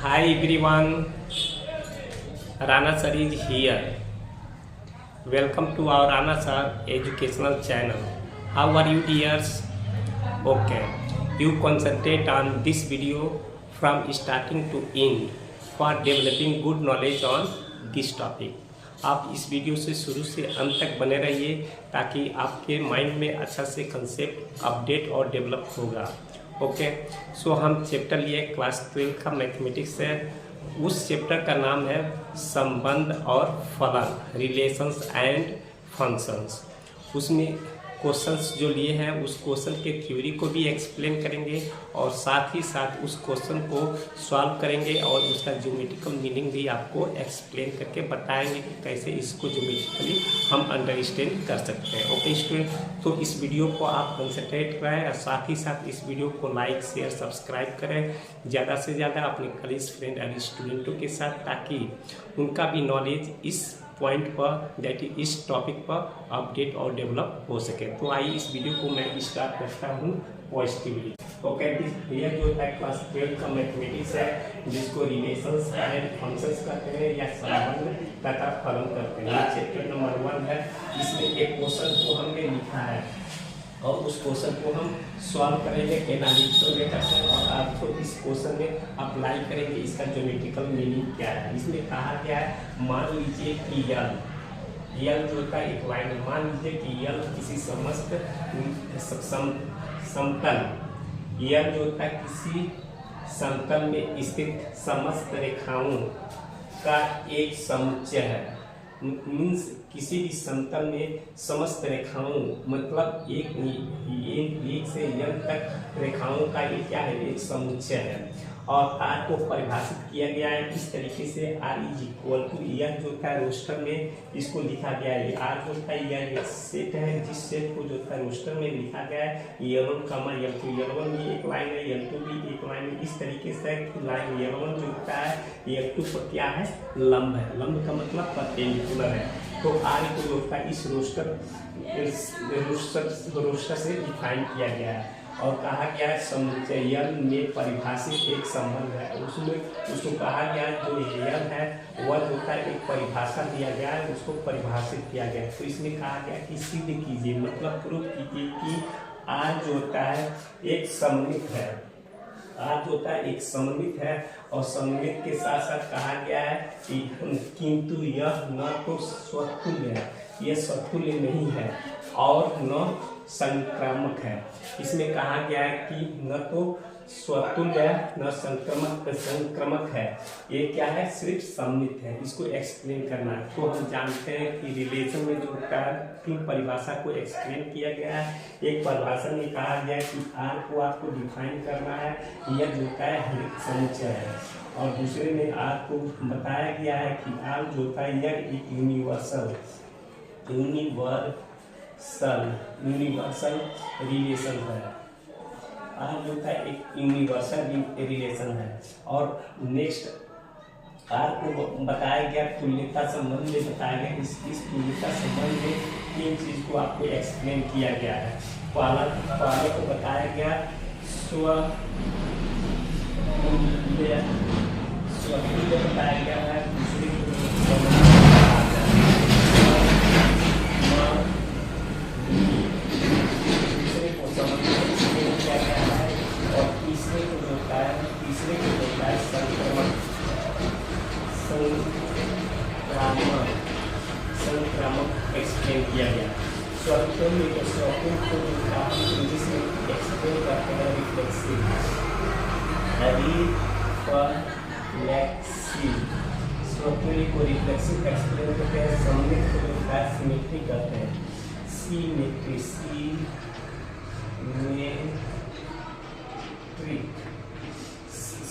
Hi everyone, Rana sir is here. Welcome to our Rana sir educational channel. How are you dears? Okay, you concentrate on this video from starting to end for developing good knowledge on this topic. आप इस video से शुरू से अंत तक बने रहिए ताकि आपके माइंड में अच्छा से कंसेप्ट अपडेट और डेवलप होगा। ओके, सो हम चैप्टर लिए क्लास 12 का मैथमेटिक्स है। उस चैप्टर का नाम है संबंध और फलन, रिलेशंस एंड फंक्शंस। उसमें क्वेश्चंस जो लिए हैं उस क्वेश्चन के थ्योरी को भी एक्सप्लेन करेंगे और साथ ही साथ उस क्वेश्चन को सॉल्व करेंगे और उसका ज्योमेट्रिकल मीनिंग भी आपको एक्सप्लेन करके बताएंगे कि कैसे इसको ज्योमेट्रिकली हम अंडरस्टैंड कर सकते हैं। ओके स्टूडेंट, तो इस वीडियो को आप कंसंट्रेट करें और साथ ही साथ इस वीडियो को लाइक शेयर सब्सक्राइब करें ज़्यादा से ज़्यादा अपने कॉलेज फ्रेंड और स्टूडेंटों के साथ, ताकि उनका भी नॉलेज इस पॉइंट पर दैट इस टॉपिक पर अपडेट और डेवलप हो सके। तो आइए इस वीडियो को मैं स्टार्ट करता हूँ पॉजिटिवली। ओके, ये जो है क्लास 12 का मैथमेटिक्स है जिसको रिलेशंस एंड फंक्शंस कहते हैं या संबंध तथा फलन कहते हैं। ये चैप्टर नंबर 1 है। इसमें एक क्वेश्चन को हमने लिखा है और उस क्वेश्चन को हम सॉल्व करेंगे एनालिटिकल मेथड से और आपको इस क्वेश्चन में अप्लाई करेंगे इसका ज्योमेट्रिकल मीनिंग क्या है। इसमें कहा गया है, मान लीजिए कि यल जो होता है एक लाइन है। मान लीजिए कि यल किसी समस्त समतल, यल जो होता है किसी समतल में स्थित समस्त रेखाओं का एक समुच्चय है। मीन्स किसी भी समतल में समस्त रेखाओं मतलब एक से n तक रेखाओं का ये क्या है, एक समुच्चय है। और R को परिभाषित किया गया है इस तरीके से, R इज इक्वल टू, यह जो था रोस्टर में इसको लिखा गया है। R जो था यह एक सेट है जिस सेट को जो था रोस्टर में लिखा गया है L1, L2। L1 भी एक लाइन है, L2 भी एक लाइन है। इस तरीके से लाइन L1 जो होता है L2 पर क्या है, लंब है। लंब का मतलब परपेंडिकुलर है। तो R को जो होता है इस रोस्टर से डिफाइन किया गया है और कहा गया है समुच्चय L में परिभाषित एक संबंध है। उसको कहा गया जो L है वह जो है एक परिभाषा दिया गया है, उसको परिभाषित किया गया है। तो इसमें कहा गया कि सिद्ध कीजिए, मतलब प्रूव कीजिए कि R जो होता है एक सममित है। R जो होता है एक सममित है और सममित के साथ साथ कहा गया है कि किंतु यह न तो स्वतुल्य है, यह स्वतुल्य नहीं है और न संक्रामक है। इसमें कहा गया है कि न तो स्वतुल्य न संक्रमक है, ये क्या है, सिर्फ सममित है। इसको एक्सप्लेन करना है। तो हम जानते हैं कि रिलेशन में जो होता है 3 परिभाषा को एक्सप्लेन किया गया है। एक परिभाषा में कहा गया है कि R को आपको डिफाइन करना है, यह जो होता है हरित समुच्चय है। और दूसरे में R को बताया गया है कि R जो होता है यह एक यूनिवर्सल रिलेशन है। R जो है एक यूनिवर्सल रिलेशन है। और नेक्स्ट R को बताया गया तुल्यता संबंध में, बताया गया इस तुल्यता संबंध में 3 चीज को आपको एक्सप्लेन किया गया है। पहले को बताया गया स्वतुल्य बताया गया है। दूसरे को संक्रामक एक्सप्लेन किया गया। स्वतुल्य को इंग्लिश में एक्सप्लेन करते हैं रिफ्लेक्सिव। स्वतुल्य को रिफ्लेक्सिव एक्सप्लेन करते हैं। सममित को जो है सिमेट्री करते हैं।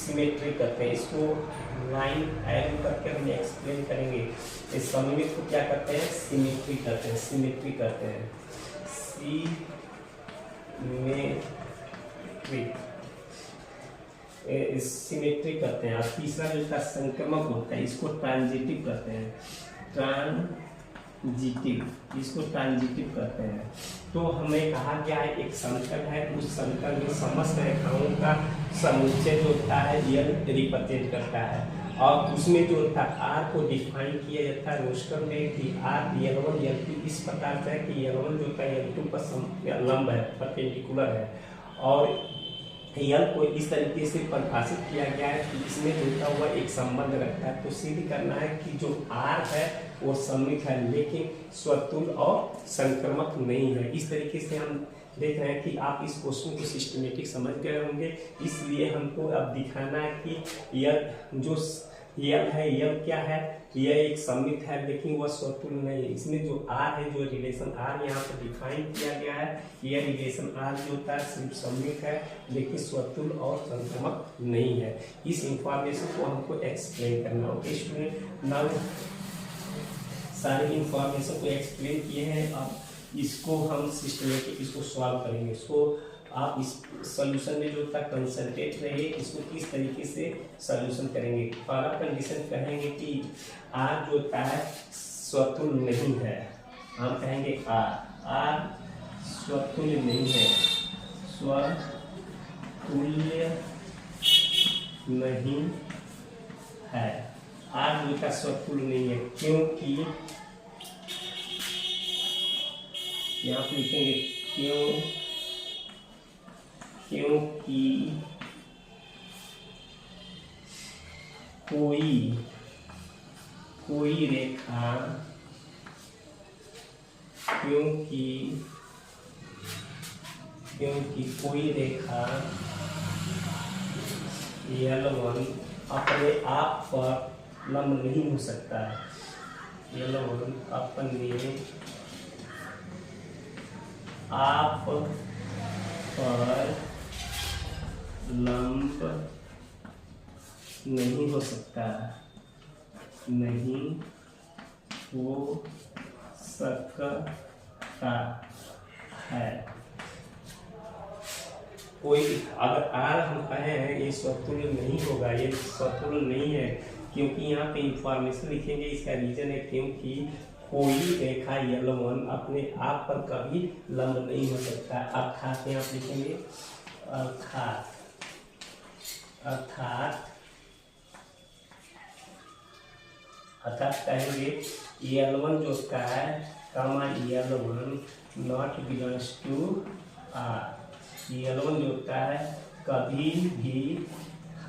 सिमेट्री करते हैं। इसको लाइन एरो करके हम एक्सप्लेन करेंगे। इस सममित को क्या करते हैं, सिमेट्री करते हैं। सिमेट्री करते हैं, सिमेट्री करते हैं। और तीसरा जो का संक्रमक होता है इसको ट्रांजिटिव करते हैं। इसको ट्रांजिटिव करते हैं। तो हमें कहा गया है एक समतल है, उस समतल में समस्त रेखाओं का समुच्चय जो होता है यल रिप्रेजेंट करता है। और उसमें जो था आर को डिफाइन किया जाता है रोस्टर में कि आर L1 L2 इस प्रकार से है कि L1 जो था L2 पर लंब है, परपेंडिकुलर है, और यल को इस तरीके से परिभाषित किया गया है कि इसमें जुड़ता हुआ एक संबंध रखता है। तो सिद्ध करना है कि जो आर है वो सममित है लेकिन स्वतुल और संक्रमक नहीं है। इस तरीके से हम देख रहे हैं कि आप इस क्वेश्चन को सिस्टमेटिक समझ गए होंगे। इसलिए हमको अब दिखाना है कि यल जो यल है, यल क्या है, यह एक सममित है लेकिन वह स्वतुल नहीं है। इसमें जो आर है, जो रिलेशन आर यहाँ पर डिफाइन किया गया है, यह रिलेशन आर जो होता है सिर्फ सममित है लेकिन स्वतुल और संक्रमक नहीं है। इस इंफॉर्मेशन को हमको एक्सप्लेन करना होगा। स्टूडेंट नाउ सारे इंफॉर्मेशन को एक्सप्लेन किए हैं, अब इसको हम सिस्टमेटिक इसको सॉल्व करेंगे। इसको आप इस सॉल्यूशन में जो था कंसंट्रेट रहिए, इसको किस तरीके से सॉल्यूशन करेंगे। पहला कंडीशन कहेंगे कि आर जो होता है स्वतुल नहीं है। हम कहेंगे आर स्वतुल नहीं है, स्वतुल्य नहीं है। आर जो का स्वतुल नहीं है क्योंकि यहाँ पे लिखेंगे क्योंकि कोई रेखा कोई रेखा L1 अपने आप पर लंब नहीं हो सकता है। L1 अपने आप पर लंब नहीं हो सकता है। कोई अगर आर हम कहे हैं ये स्वतुल्य नहीं होगा, ये स्वतुल्य नहीं है क्योंकि यहाँ पे इंफॉर्मेशन लिखेंगे। इसका रीजन है क्योंकि कोई रेखा L1 अपने आप पर कभी लंब नहीं हो सकता। अर्थात यहाँ पे लिखेंगे अर्थात कहेंगे L1 जो होता है L1 not belongs to are. L1 जो होता है कभी भी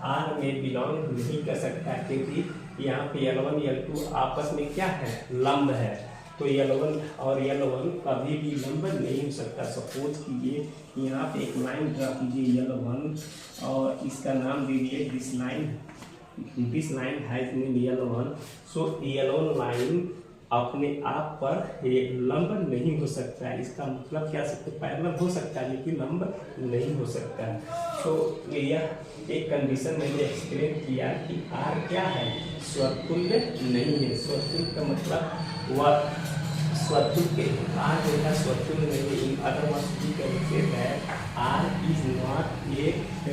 आर में बिलोंग नहीं कर सकता क्योंकि यहाँ पे L1 L2 आपस में क्या है, लंब है। तो L1 और L1 कभी भी लंब नहीं हो सकता। सपोज कीजिए यहाँ पे एक लाइन ड्रा कीजिए L1 और इसका नाम दीजिए this line has name L1। So L1 line अपने आप पर लंब नहीं हो सकता है। इसका मतलब क्या सकते, पैरेलल हो सकता है लेकिन लंब नहीं हो सकता है। तो यह एक कंडीशन मैंने एक्सप्लेन किया कि आर क्या है, स्वतुल्य नहीं है। स्वतुल्य का मतलब वह स्वतुल्य आर जो है स्वतुल्य नहीं है। अदर वर्ड्स है R is not a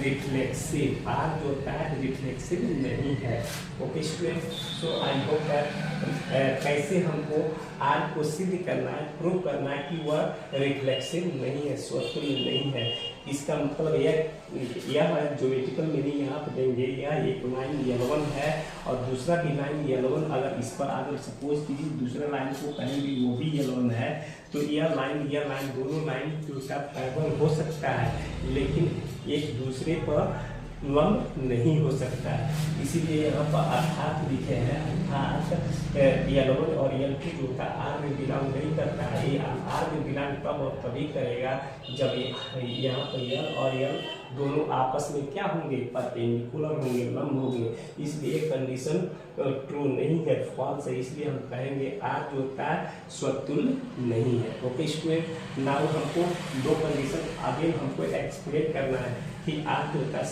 reflexive. R जो होता है रिफ्लेक्सिव नहीं है। Okay student, so I hope that कैसे हमको आर को सिद्ध करना है, प्रूव करना है कि वह रिफ्लेक्सिव नहीं है, स्वतुल्य नहीं है। इसका मतलब यह ज्योमेट्रिकल मीनिंग यहाँ पर देंगे। यह एक लाइन L1 है और दूसरा भी लाइन L1 अगर इस पर अगर सपोज कीजिए दूसरा लाइन को कहेंगे वो भी L1 है, तो यह लाइन दोनों लाइन जो का पैरेलल हो सकता है लेकिन एक दूसरे पर लंब नहीं हो सकता है। इसीलिए यहाँ पर अर्थात लिखे हैं, अर्थात L1 और L2 जो का आर में बिलोंग नहीं करता है। ये आर में बिलोंग तब और तभी करेगा जब यहाँ पर L और L दोनों आपस में क्या होंगे, परपेंडिकुलर होंगे, लंब होंगे। इसलिए कंडीशन ट्रू नहीं है, फॉल्स है। इसलिए हम कहेंगे आर जो होता है स्वतुल्य नहीं है। ओके स्टूडेंट, नाउ हमको दो कंडीशन आगे हमको एक्सप्लेन करना है कि आर जो होता है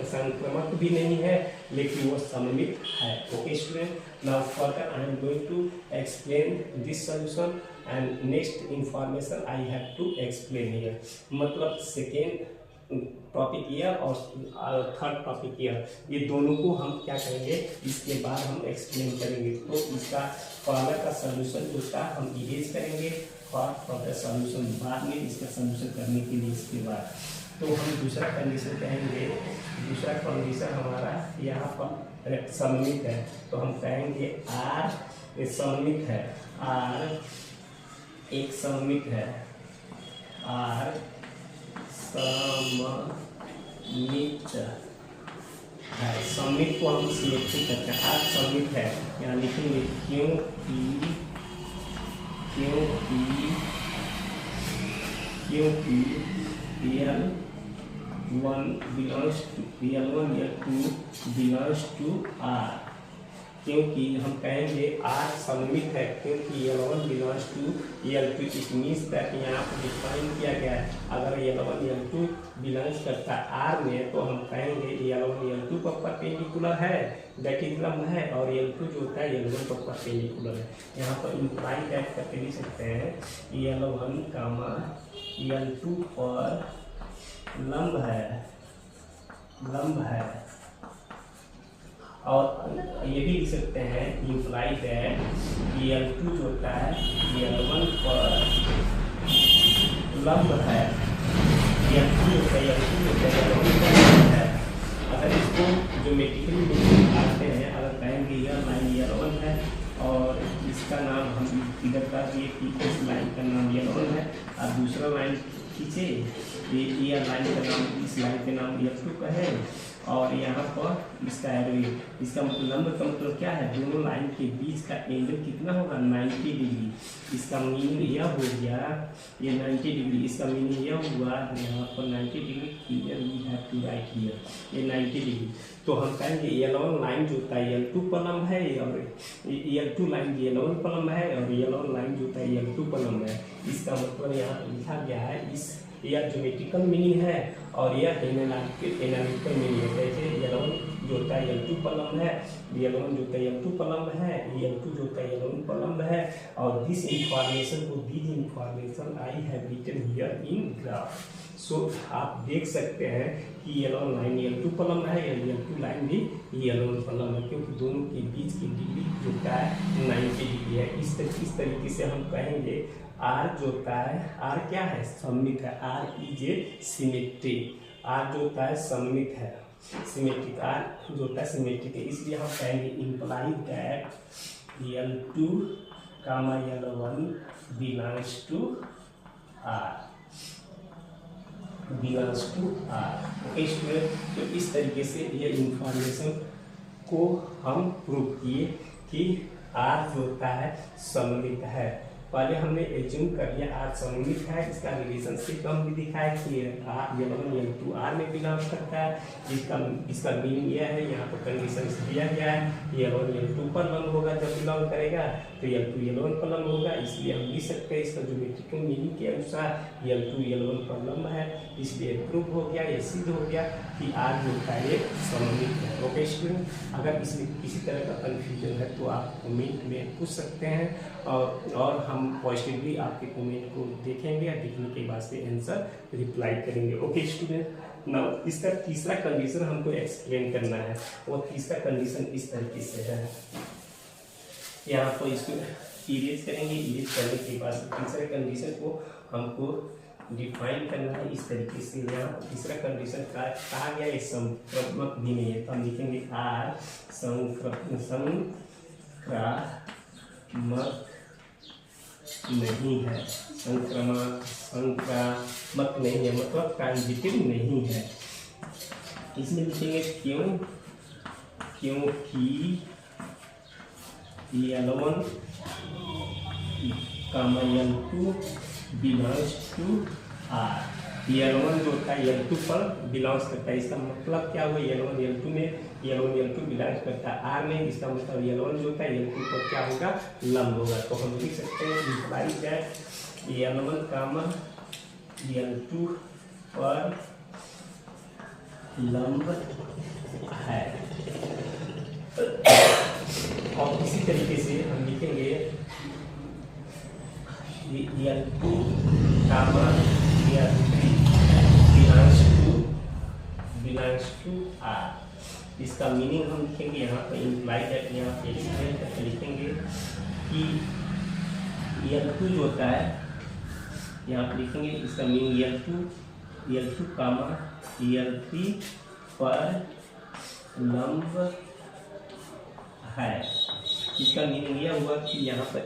संक्रमक भी नहीं है लेकिन वो सममित है। Okay student, now further I am going to explain this solution and next information I have to explain here. मतलब सेकेंड टॉपिक ईयर और थर्ड टॉपिक ईयर, ये दोनों को हम क्या करेंगे इसके बाद हम एक्सप्लेन करेंगे। तो इसका पहला का सॉल्यूशन जो था हम इरेज करेंगे और फर्दर सॉल्यूशन बाद में इसका सॉल्यूशन करने के लिए इसके बाद तो हम दूसरा कंडीशन कहेंगे, दूसरा कंडीशन हमारा यहाँ पर सममित है, तो हम कहेंगे आर सममित है, आर एक सममित है, आर सममित है। सममित को हम सिमेट्रिक करते हैं, आर सममित है, यहाँ लिखेंगे क्योंकि L1 belongs to L1 L2 belongs to R, क्योंकि हम कहेंगे R सममित है क्योंकि L1 belongs to L2, it means that यहाँ पर डिफाइन किया गया है। अगर L1 L2 बिलोंग्स करता है R में तो हम कहेंगे L1 L2 पर परपेंडिकुलर है, दैट इज लंब है, और L2 जो होता है L1 पर परपेंडिकुलर है। यहाँ पर इंप्लाई टाइप करके लिख सकते हैं L1 कामा L2 पर लंब है, और ये भी लिख सकते हैं इंप्लाई दैट L2 जो होता है L1 पर लंब है, L2 होता है L1 पर लंब है। अगर इसको ज्योमेट्रिकली निकालते हैं, अगर कहेंगे यह लाइन L1 है और इसका नाम हम इधर का ये इस लाइन का नाम L1 है, और दूसरा लाइन खींचे ये लाइन का नाम, इस लाइन के नाम L2 का है, और यहाँ पर इसका एरो, इसका लंब का मतलब क्या है, दोनों लाइन के बीच का एंगल कितना होगा 90 डिग्री। इसका मीनिंग यह हो गया ये 90 डिग्री, इसका मीनिंग यह हुआ यहाँ पर 90 degree, clear we have to write here ये 90 डिग्री। तो हम कहेंगे L1 लाइन जो होता है L2 पर लंब है, और L2 लाइन L1 पर लंब है, और L1 लाइन जो होता है L2 पर लंब है। इसका मतलब यहाँ पर लिखा गया है, इस यह ज्योमेट्रिकल मीनिंग है और यह एनालिटिकल मीनिंग है। जैसे L1 जो होता है L2 पर लंब है, L1 जो होता है L2 पर लंब है, L2 जो होता है L1 पर लंब है, और this information I have written here in graph. So आप देख सकते हैं कि L1 लाइन L2 पर लंब है, L2 लाइन भी L1 पर लंब है, क्योंकि दोनों के बीच की डिग्री जो होता है 90 डिग्री है। इस तरीके से हम कहेंगे R जो होता है, R क्या है, सममित है, R is a symmetric, R जो होता है सममित है, सिमेट्रिक, R जो होता है सिमेट्रिक है। इसलिए हम कहेंगे imply that L2 comma L1 belongs to R, belongs to R। Okay student, तो इस तरीके से ये इंफॉर्मेशन को हम प्रूव किए कि R जो होता है सममित है। पहले हमने एज्यूम कर लिया R सममित है, इसका रिलेशनशिप हम भी दिखाया कि L1 L2 R में बिलोंग करता है। इसका मीनिंग यह है, यहाँ पर कंडीशन दिया गया है L1 L2 पर लंब होगा जब बिलोंग करेगा, तो L2 L1 पर लंब होगा। इसलिए हम लिख सकते हैं इसका ज्योमेट्रिकल मीनिंग के अनुसार L2 L1 पर लंब है, इसलिए प्रूव हो गया, ये सिद्ध हो गया कि R जो होता है ये सममित है। ओके स्टूडेंट, अगर इसमें किसी तरह का कन्फ्यूजन है तो आप कमेंट में पूछ सकते हैं, और हम पॉजिटिवली आपके कमेंट को देखेंगे, देखने के बाद से आंसर रिप्लाई करेंगे। ओके स्टूडेंट, नाउ इसका तीसरा कंडीशन हमको एक्सप्लेन करना है। वो तीसरा कंडीशन इस तरीके से है, यहाँ पर इसको इरेज करेंगे, इरेज करने के बाद तीसरे कंडीशन को हमको डिफाइन करना है इस तरीके से। यहाँ तीसरा कंडीशन कहा गया है संक्रामक भी नहीं है, तो हम लिखेंगे R संक्रामक नहीं है, संक्रामक नहीं है मतलब ट्रांजिटिव नहीं है। इसमें लिखेंगे क्योंकि L1 comma L2 belongs to R। L1 जो होता है L2 पर बिलोंग्स करता है, इसका मतलब क्या हुआ, L1 L2 में L1 L2 बिलोंग्स करता है R में, इसका मतलब L1 जो होता है L2 पर क्या होगा, लंब होगा। तो हम लिख सकते हैं imply that L1 comma L2 पर लंब है। और इसी तरीके से हम लिखेंगे L2 comma L3 belongs to R। इसका मीनिंग हम लिखेंगे यहाँ पर इंप्लाई दैट, यहाँ पे एक्सप्लेन करके लिखेंगे कि L2 जो होता है, यहाँ पर लिखेंगे इसका meaning L2 L2 comma L3 पर लंब है। इसका मीनिंग यह हुआ कि यहाँ पर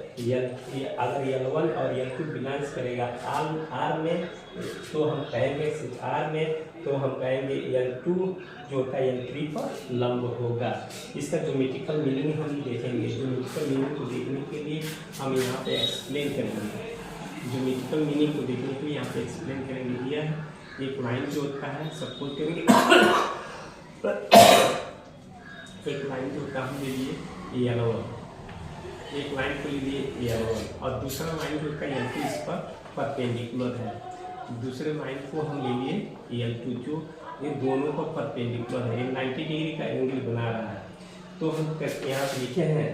अगर L1 और L2 बिलोंग्स करेगा R में, तो हम कहेंगे सिर्फ R में, तो हम कहेंगे L2 जो होता है L3 पर लंब होगा। इसका ज्योमेट्रिकल मीनिंग हम देखेंगे। ज्योमेट्रिकल मीनिंग को देखने के लिए हम यहाँ पे एक्सप्लेन करेंगे। ज्योमेट्रिकल मीनिंग को देखने के लिए यहाँ पे एक्सप्लेन करेंगे। यह एक लाइन जो होता है, सपोज करेंगे एक लाइन जो होता है हम ले लिए L1, एक लाइन को लीजिए L1 और दूसरा लाइन जो होता है L2 इस पर परपेंडिकुलर है। दूसरे लाइन को हम ले लिए L2 जो ये दोनों पर परपेंडिकुलर है, 90 डिग्री का एंगल बना रहा है। तो हम यहाँ पे लिखे हैं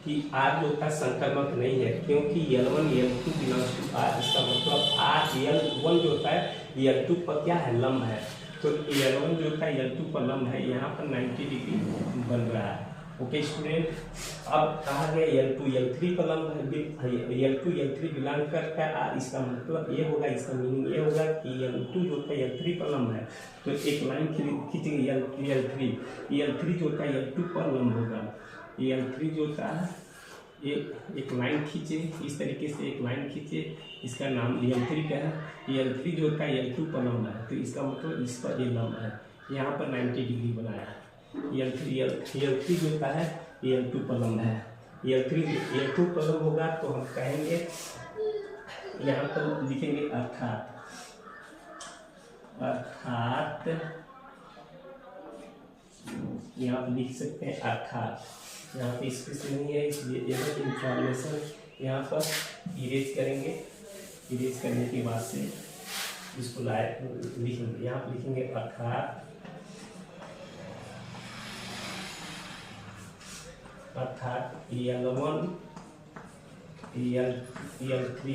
कि R जो होता है संक्रमक नहीं है, क्योंकि L1 L2 belongs to R। इसका मतलब R L1 जो होता है L2 पर क्या है, लंब है। तो L1 जो होता है L2 पर लंब है, यहाँ पर 90 डिग्री बन रहा है। ओके स्टूडेंट, अब कहा गया L2 L3 पर लंब है। L2 L3 बिलोंग करता है, इसका मतलब ये होगा, इसका मीनिंग ये होगा कि L2 जो होता है L3 पर लंब है। तो एक लाइन खींचेंगे L3 जो होता है L2 पर लंब होगा। L3 जो होता है एक लाइन खींचे, इस तरीके से एक लाइन खींचे, इसका नाम L3 का है। L3 जो होता है L2 पर लंब है, तो इसका मतलब इस पर ये लंब है, यहाँ पर 90 डिग्री बनाया। L3 जो होता है L2 पर लंब है। L2 पर लंब होगा तो हम कहेंगे, यहाँ पर लिखेंगे अर्थात यहाँ पर लिख सकते हैं अर्थात। यहाँ पे स्पेस नहीं है, इसलिए यह इंफॉर्मेशन यहाँ पर इरेज करेंगे। इरेज करने के बाद से इसको लिखेंगे, यहाँ पर लिखेंगे अर्थात L1 L3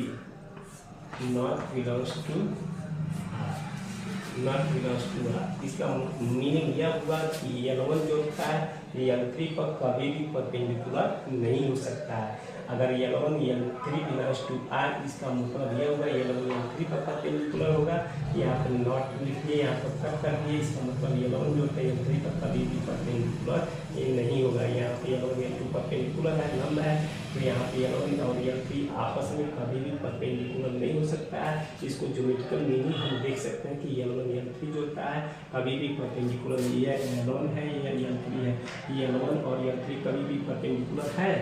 not belongs to R। इसका मीनिंग यह हुआ कि L1 जो होता है L3 पर कभी भी परपेंडिकुलर नहीं हो सकता है। अगर L1 L3 belongs to R, इसका मतलब यह होगा L1 L3 पर परपेंडिकुलर होगा। यहाँ पर नॉट लिखिए, यहाँ पर कट कर दिए, इसका मतलब L1 जो होता है L3 पर कभी भी परपेंडिकुलर ये नहीं होगा। यहाँ पे L1 L2 परपेंडिकुलर है, लंब है, तो यहाँ पे L1 और L3 आपस में कभी भी परपेंडिकुलर नहीं हो सकता है। इसको ज्योमेट्रिकल मीनिंग हम देख सकते हैं कि L1 L3 जो होता है कभी भी परपेंडिकुलर नहीं है। L1 है या L3 है, L1 और L3 कभी भी परपेंडिकुलर है,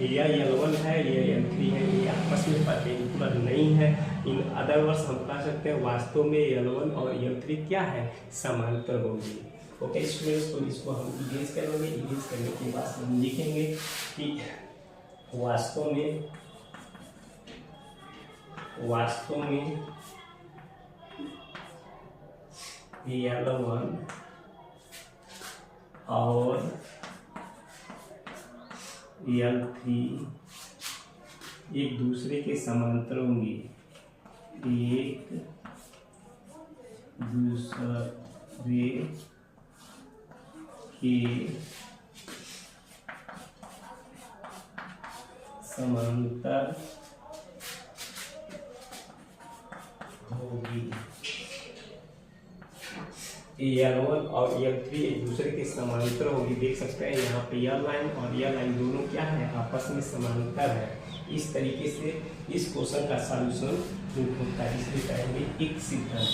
या L1 है या L3 है, ये आपस में परपेंडिकुलर नहीं है। इन अदर वर्ड्स हम कह सकते हैं वास्तव में L1 और L3 क्या है, समांतर होंगे। ओके स्टूडेंट्स, तो इसको हम इरेज करेंगे। इरेज करने के बाद हम लिखेंगे कि वास्तव में L1 और L3 एक दूसरे के समांतर होंगे, एक दूसरे के समांतर होगी। L1 और L3 एक दूसरे के समांतर होगी। देख सकते हैं यहाँ पे यह लाइन और यह लाइन दोनों क्या है, आपस में समांतर है। इस तरीके से इस क्वेश्चन का सॉल्यूशन होता है। इसलिए कहेंगे एक सिद्धांत,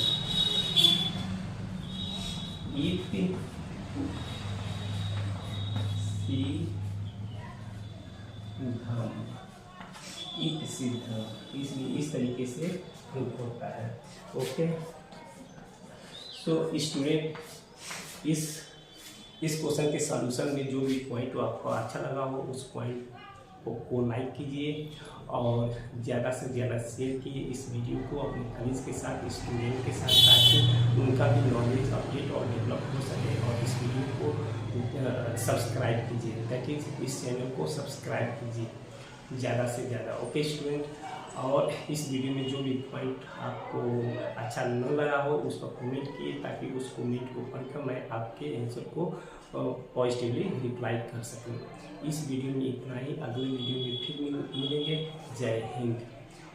इसलिए इस तरीके से होता है। ओके, तो स्टूडेंट इस क्वेश्चन के सॉल्यूशन में जो भी पॉइंट आपको अच्छा लगा हो उस पॉइंट को लाइक कीजिए और ज़्यादा से ज़्यादा शेयर कीजिए इस वीडियो को अपने कलीग्स के साथ, स्टूडेंट के साथ, ताकि उनका भी नॉलेज अपडेट और डेवलप हो सके। और इस वीडियो को सब्सक्राइब कीजिए, दैट इज इस चैनल को सब्सक्राइब कीजिए ज़्यादा से ज़्यादा। ओके स्टूडेंट, और इस वीडियो में जो भी पॉइंट आपको अच्छा न लगा हो उस पर कमेंट किए, ताकि उस कमेंट को पढ़कर मैं आपके आंसर को पॉजिटिवली रिप्लाई कर सकूं। इस वीडियो में इतना ही, अगले वीडियो में फिर मिलेंगे। जय हिंद।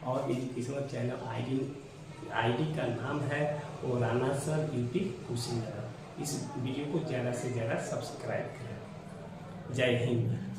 और एजुकेशनल चैनल आईडी आईडी का नाम है वो राणा सर यूपी कुशीनगर। इस वीडियो को ज़्यादा से ज़्यादा सब्सक्राइब करें। जय हिंद।